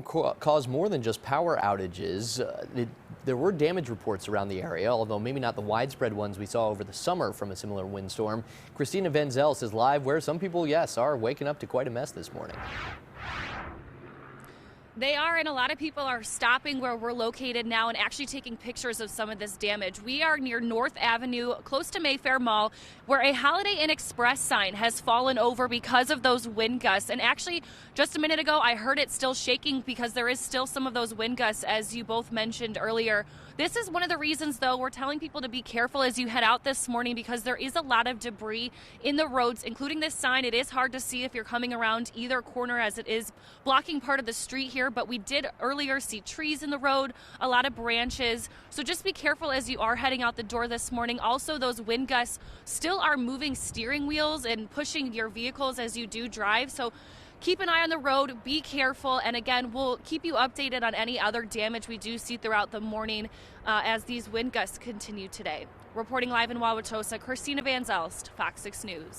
Caused more than just power outages. There were damage reports around the area, although maybe not the widespread ones we saw over the summer from a similar windstorm. Christina Venzel says live where some people, yes, are waking up to quite a mess this morning. They are, and a lot of people are stopping where we're located now and actually taking pictures of some of this damage. We are near North Avenue, close to Mayfair Mall, where a Holiday Inn Express sign has fallen over because of those wind gusts. And actually, just a minute ago, I heard it still shaking because there is still some of those wind gusts, as you both mentioned earlier. This is one of the reasons, though, we're telling people to be careful as you head out this morning because there is a lot of debris in the roads, including this sign. It is hard to see if you're coming around either corner as it is blocking part of the street here, but we did earlier see trees in the road, a lot of branches. So just be careful as you are heading out the door this morning. Also, those wind gusts still are moving steering wheels and pushing your vehicles as you do drive. So keep an eye on the road, be careful, and again, we'll keep you updated on any other damage we do see throughout the morning as these wind gusts continue today. Reporting live in Wauwatosa, Christina Van Zelst, FOX6 News.